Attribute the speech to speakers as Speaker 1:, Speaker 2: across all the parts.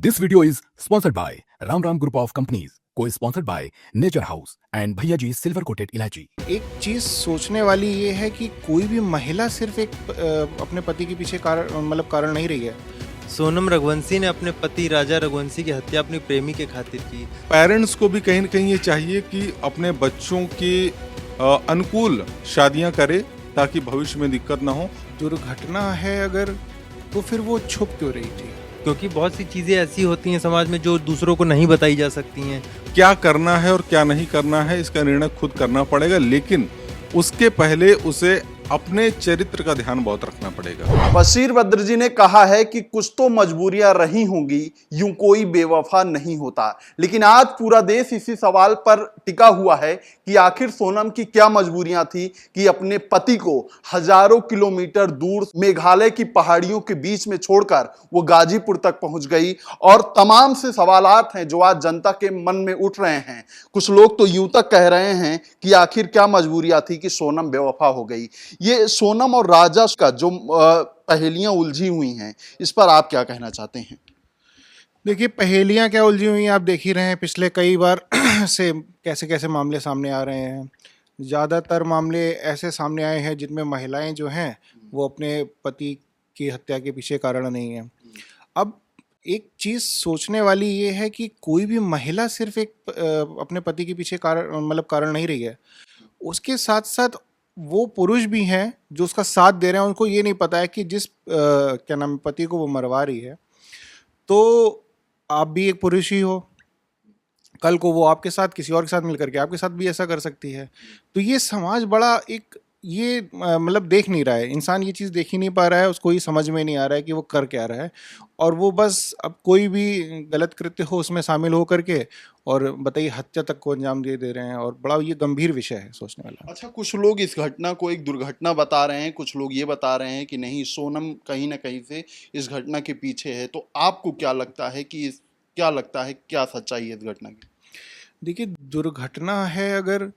Speaker 1: This video is sponsored by Ram Ram Group of Companies, co-sponsored by Nature House and Bhaiya Ji Silver Coated Ilaichi.
Speaker 2: एक चीज़ सोचने वाली ये है कि कोई भी महिला सिर्फ एक अपने पति के पीछे कारण नहीं रही है।
Speaker 3: सोनम रघुवंशी ने अपने पति राजा रघुवंशी की हत्या अपनी प्रेमी के खातिर की।
Speaker 4: पेरेंट्स को भी कहीं न कहीं ये चाहिए कि अपने बच्चों के अनुकूल शादियां करे ताकि भविष्य में दिक्कत ना हो।
Speaker 2: दुर्घटना है अगर, तो फिर वो छुप क्यों रही थी?
Speaker 3: क्योंकि बहुत सी चीज़ें ऐसी होती हैं समाज में जो दूसरों को नहीं बताई जा सकती हैं।
Speaker 4: क्या करना है और क्या नहीं करना है इसका निर्णय खुद करना पड़ेगा, लेकिन उसके पहले उसे अपने चरित्र का ध्यान बहुत रखना पड़ेगा।
Speaker 5: बशीर बद्र जी ने कहा है कि कुछ तो मजबूरियां रही होंगी, यूं कोई बेवफा नहीं होता। लेकिन आज पूरा देश इसी सवाल पर टिका हुआ है कि आखिर सोनम की क्या मजबूरियां थी कि अपने पति को हजारों किलोमीटर दूर मेघालय की पहाड़ियों के बीच में छोड़कर वो गाजीपुर तक पहुंच गई। और तमाम से सवालात हैं जो आज जनता के मन में उठ रहे हैं। कुछ लोग तो यूं तक कह रहे हैं कि आखिर क्या मजबूरियां थी कि सोनम बेवफा हो गई। ये सोनम और राजा का जो पहेलियां उलझी हुई हैं, इस पर आप क्या कहना चाहते हैं?
Speaker 2: देखिए, पहेलियां क्या उलझी हुई हैं आप देख ही रहे हैं। पिछले कई बार से कैसे कैसे मामले सामने आ रहे हैं। ज़्यादातर मामले ऐसे सामने आए हैं जिनमें महिलाएं जो हैं वो अपने पति की हत्या के पीछे कारण नहीं है। अब एक चीज़ सोचने वाली ये है कि कोई भी महिला सिर्फ एक अपने पति के पीछे कारण नहीं रही है। उसके साथ साथ वो पुरुष भी हैं जो उसका साथ दे रहे हैं। उनको ये नहीं पता है कि जिस पति को वो मरवा रही है, तो आप भी एक पुरुष ही हो। कल को वो आपके साथ किसी और के साथ मिलकर के आपके साथ भी ऐसा कर सकती है। तो ये समाज बड़ा एक ये देख नहीं रहा है। इंसान ये चीज़ देख ही नहीं पा रहा है। उसको ये समझ में नहीं आ रहा है कि वो कर क्या रहा है। और वो बस अब कोई भी गलत कृत्य हो उसमें शामिल हो करके और बताइए हत्या तक को अंजाम दे रहे हैं। और बड़ा ये गंभीर विषय है सोचने वाला।
Speaker 5: अच्छा, कुछ लोग इस घटना को एक दुर्घटना बता रहे हैं, कुछ लोग ये बता रहे हैं कि नहीं, सोनम कहीं ना कहीं से इस घटना के पीछे है। तो आपको क्या लगता है कि क्या सच्चाई है इस घटना की?
Speaker 2: देखिए, दुर्घटना है अगर,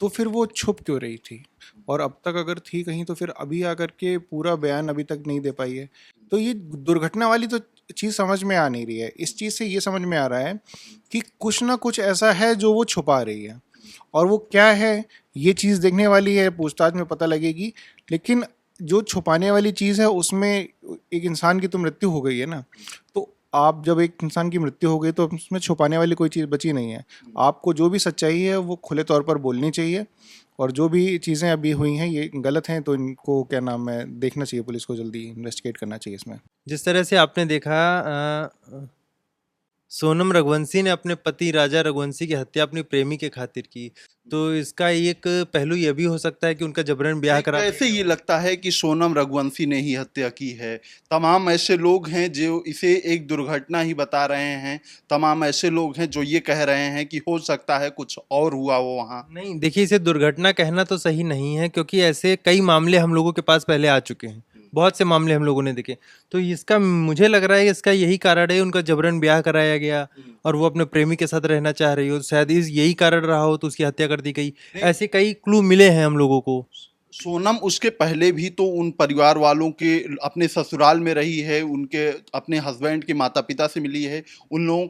Speaker 2: तो फिर वो छुप क्यों रही थी? और अब तक अगर थी कहीं, तो फिर अभी आकर के पूरा बयान अभी तक नहीं दे पाई है। तो ये दुर्घटना वाली तो चीज़ समझ में आ नहीं रही है। इस चीज़ से ये समझ में आ रहा है कि कुछ ना कुछ ऐसा है जो वो छुपा रही है। और वो क्या है, ये चीज़ देखने वाली है, पूछताछ में पता लगेगी। लेकिन जो छुपाने वाली चीज़ है उसमें एक इंसान की तो मृत्यु हो गई है ना। तो आप जब एक इंसान की मृत्यु हो गई तो उसमें छुपाने वाली कोई चीज़ बची नहीं है। आपको जो भी सच्चाई है वो खुले तौर पर बोलनी चाहिए। और जो भी चीज़ें अभी हुई हैं ये गलत हैं, तो इनको देखना चाहिए। पुलिस को जल्दी इन्वेस्टिगेट करना चाहिए इसमें।
Speaker 3: जिस तरह से आपने देखा, सोनम रघुवंशी ने अपने पति राजा रघुवंशी की हत्या अपनी प्रेमी के खातिर की। तो इसका एक पहलू ये भी हो सकता है कि उनका जबरन ब्याह करा।
Speaker 5: ऐसे ये लगता है कि सोनम रघुवंशी ने ही हत्या की है। तमाम ऐसे लोग हैं जो इसे एक दुर्घटना ही बता रहे हैं। तमाम ऐसे लोग हैं जो ये कह रहे हैं कि हो सकता है कुछ और हुआ हो वहाँ।
Speaker 3: नहीं, देखिए, इसे दुर्घटना कहना तो सही नहीं है, क्योंकि ऐसे कई मामले हम लोगों के पास पहले आ चुके हैं। बहुत से मामले हम लोगों ने देखे। तो इसका मुझे लग रहा है इसका यही कारण है, उनका जबरन ब्याह कराया गया और वो अपने प्रेमी के साथ रहना चाह रही हो। शायद यही कारण रहा हो तो उसकी हत्या कर दी गई। ऐसे कई क्लू मिले हैं हम लोगों को।
Speaker 5: सोनम उसके पहले भी तो उन परिवार वालों के अपने ससुराल में रही है, उनके अपने हस्बैंड के माता पिता से मिली है। उन लोगों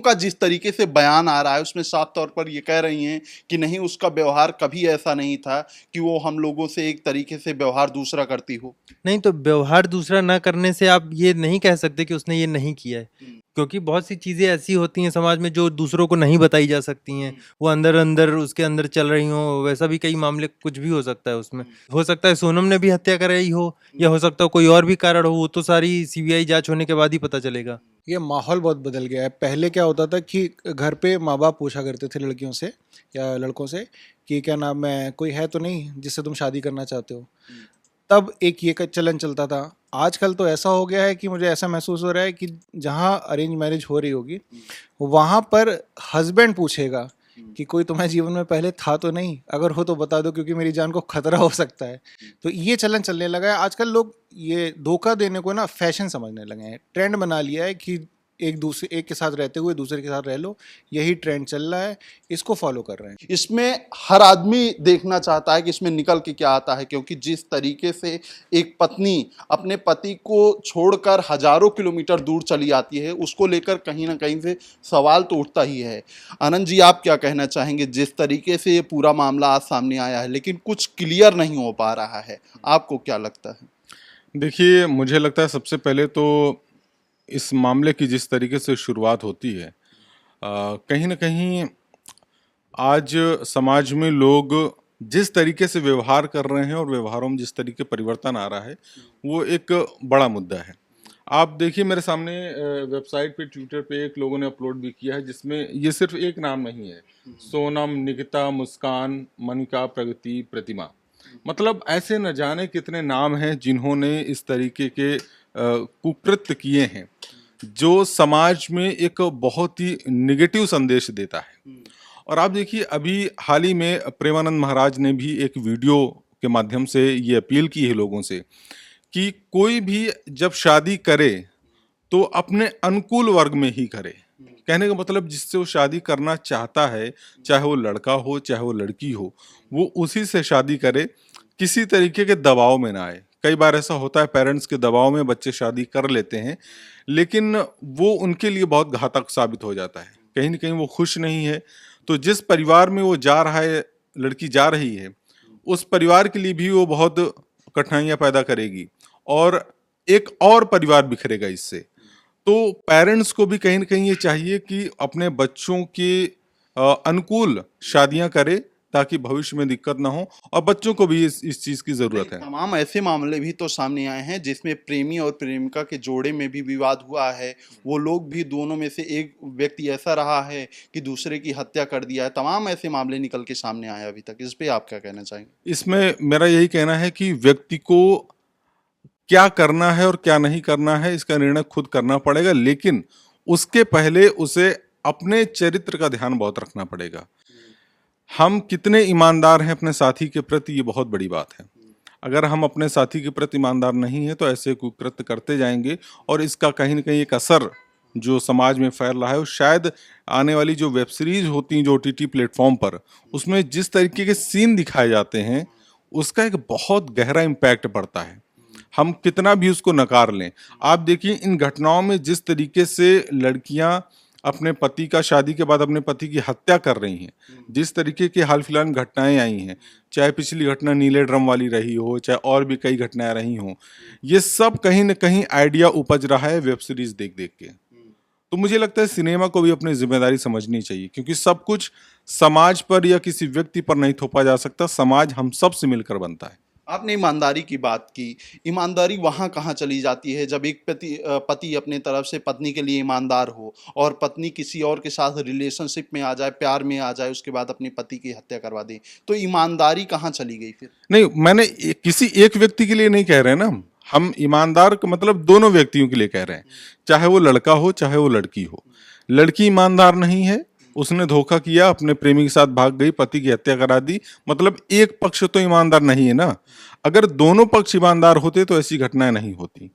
Speaker 5: का जिस तरीके से बयान आ रहा है उसमें साफ तौर पर ये कह रही हैं कि नहीं, उसका व्यवहार कभी ऐसा नहीं था कि वो हम लोगों से एक तरीके से व्यवहार दूसरा करती हो।
Speaker 3: नहीं, तो व्यवहार दूसरा ना करने से आप ये नहीं कह सकते कि उसने ये नहीं किया है। क्योंकि बहुत सी चीज़ें ऐसी होती हैं समाज में जो दूसरों को नहीं बताई जा सकती हैं। वो अंदर उसके अंदर चल रही हो। वैसा भी कई मामले कुछ भी हो सकता है। उसमें हो सकता है सोनम ने भी हत्या कराई हो, या हो सकता है कोई और भी कारण हो। वो तो सारी सीबीआई जांच होने के बाद ही पता चलेगा।
Speaker 2: ये माहौल बहुत बदल गया है। पहले क्या होता था कि घर पे माँ बाप पूछा करते थे लड़कियों से या लड़कों से कि क्या नाम है, कोई है तो नहीं जिससे तुम शादी करना चाहते हो। तब एक ये चलन चलता था। आजकल तो ऐसा हो गया है कि मुझे ऐसा महसूस हो रहा है कि जहाँ अरेंज मैरिज हो रही होगी वहाँ पर हस्बैंड पूछेगा कि कोई तुम्हारे जीवन में पहले था तो नहीं, अगर हो तो बता दो क्योंकि मेरी जान को खतरा हो सकता है। तो ये चलन चलने लगा है। आजकल लोग ये धोखा देने को ना फैशन समझने लगे हैं, ट्रेंड बना लिया है कि एक के साथ रहते हुए दूसरे के साथ रह लो, यही ट्रेंड चल रहा है, इसको फॉलो कर रहे हैं।
Speaker 5: इसमें हर आदमी देखना चाहता है कि इसमें निकल के क्या आता है, क्योंकि जिस तरीके से एक पत्नी अपने पति को छोड़कर हजारों किलोमीटर दूर चली आती है, उसको लेकर कहीं ना कहीं से सवाल तो उठता ही है। आनंद जी, आप क्या कहना चाहेंगे? जिस तरीके से ये पूरा मामला आज सामने आया है लेकिन कुछ क्लियर नहीं हो पा रहा है, आपको क्या लगता है?
Speaker 4: देखिए, मुझे लगता है सबसे पहले तो इस मामले की जिस तरीके से शुरुआत होती है, कहीं ना कहीं आज समाज में लोग जिस तरीके से व्यवहार कर रहे हैं और व्यवहारों में जिस तरीके परिवर्तन आ रहा है, वो एक बड़ा मुद्दा है। आप देखिए, मेरे सामने वेबसाइट पे, ट्विटर पे एक लोगों ने अपलोड भी किया है, जिसमें ये सिर्फ एक नाम नहीं है, सोनम, निकिता, मुस्कान, मनिका, प्रगति, प्रतिमा, मतलब ऐसे न जाने कितने नाम हैं जिन्होंने इस तरीके के कुकृत्य किए हैं, जो समाज में एक बहुत ही नेगेटिव संदेश देता है। और आप देखिए, अभी हाल ही में प्रेमानंद महाराज ने भी एक वीडियो के माध्यम से ये अपील की है लोगों से कि कोई भी जब शादी करे तो अपने अनुकूल वर्ग में ही करे। कहने का मतलब, जिससे वो शादी करना चाहता है, चाहे वो लड़का हो चाहे वो लड़की हो, वो उसी से शादी करे, किसी तरीके के दबाव में ना आए। कई बार ऐसा होता है, पेरेंट्स के दबाव में बच्चे शादी कर लेते हैं, लेकिन वो उनके लिए बहुत घातक साबित हो जाता है। कहीं ना कहीं वो खुश नहीं है, तो जिस परिवार में वो जा रहा है, लड़की जा रही है, उस परिवार के लिए भी वो बहुत कठिनाइयां पैदा करेगी और एक और परिवार बिखरेगा इससे। तो पेरेंट्स को भी कहीं ना कहीं ये चाहिए कि अपने बच्चों के अनुकूल शादियां करे, ताकि भविष्य में दिक्कत ना हो, और बच्चों को भी इस चीज की जरूरत है।
Speaker 5: तमाम ऐसे मामले भी तो सामने आए हैं जिसमें प्रेमी और प्रेमिका के जोड़े में भी विवाद हुआ है। वो लोग भी, दोनों में से एक व्यक्ति ऐसा रहा है कि दूसरे की हत्या कर दिया है। तमाम ऐसे मामले निकल के सामने आए अभी तक। इस पे आप क्या कहना चाहेंगे?
Speaker 4: इसमें मेरा यही कहना है कि व्यक्ति को क्या करना है और क्या नहीं करना है, इसका निर्णय खुद करना पड़ेगा, लेकिन उसके पहले उसे अपने चरित्र का ध्यान बहुत रखना पड़ेगा। हम कितने ईमानदार हैं अपने साथी के प्रति, ये बहुत बड़ी बात है। अगर हम अपने साथी के प्रति ईमानदार नहीं हैं तो ऐसे कुकृत्य करते जाएंगे, और इसका कहीं ना कहीं एक असर जो समाज में फैल रहा है, वो शायद आने वाली जो वेब सीरीज होती हैं जो OTT प्लेटफॉर्म पर, उसमें जिस तरीके के सीन दिखाए जाते हैं, उसका एक बहुत गहरा इम्पैक्ट पड़ता है। हम कितना भी उसको नकार लें, आप देखिए इन घटनाओं में जिस तरीके से लड़कियां अपने पति का, शादी के बाद अपने पति की हत्या कर रही हैं, जिस तरीके की हाल फिलहाल में घटनाएं आई हैं, चाहे पिछली घटना नीले ड्रम वाली रही हो, चाहे और भी कई घटनाएं रही हों, ये सब कहीं ना कहीं आइडिया उपज रहा है वेब सीरीज देख देख के। तो मुझे लगता है सिनेमा को भी अपनी जिम्मेदारी समझनी चाहिए, क्योंकि सब कुछ समाज पर या किसी व्यक्ति पर नहीं थोपा जा सकता। समाज हम सब से मिलकर बनता है।
Speaker 5: आपने ईमानदारी की बात की। ईमानदारी वहाँ कहाँ चली जाती है जब एक पति अपने तरफ से पत्नी के लिए ईमानदार हो और पत्नी किसी और के साथ रिलेशनशिप में आ जाए, प्यार में आ जाए, उसके बाद अपने पति की हत्या करवा दे, तो ईमानदारी कहाँ चली गई फिर?
Speaker 4: नहीं, मैंने किसी एक व्यक्ति के लिए नहीं कह रहे हैं ना, हम ईमानदार का मतलब दोनों व्यक्तियों के लिए कह रहे हैं, चाहे वो लड़का हो चाहे वो लड़की हो। लड़की ईमानदार नहीं है, उसने धोखा किया, अपने प्रेमी के साथ भाग गई, पति की हत्या करा दी, मतलब एक पक्ष तो ईमानदार नहीं है ना। अगर दोनों पक्ष ईमानदार होते तो ऐसी घटनाएं नहीं होती।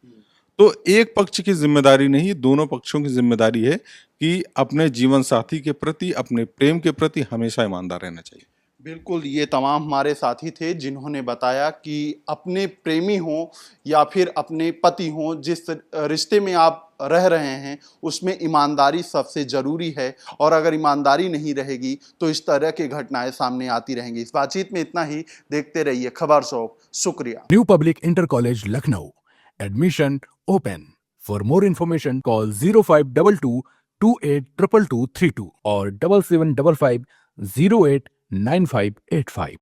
Speaker 4: तो एक पक्ष की जिम्मेदारी नहीं, दोनों पक्षों की जिम्मेदारी है कि अपने जीवन साथी के प्रति, अपने प्रेम के प्रति हमेशा ईमानदार रहना चाहिए।
Speaker 5: बिल्कुल, ये तमाम हमारे साथी थे जिन्होंने बताया कि अपने प्रेमी हों या फिर अपने पति हों, जिस रिश्ते में आप रह रहे हैं उसमें ईमानदारी सबसे ज़रूरी है, और अगर ईमानदारी नहीं रहेगी तो इस तरह की घटनाएं सामने आती रहेंगी। इस बातचीत में इतना ही। देखते रहिए खबर शॉप। शुक्रिया।
Speaker 1: New public inter college Lucknow, admission open. For more information call 0522 282232 और 7755 089585।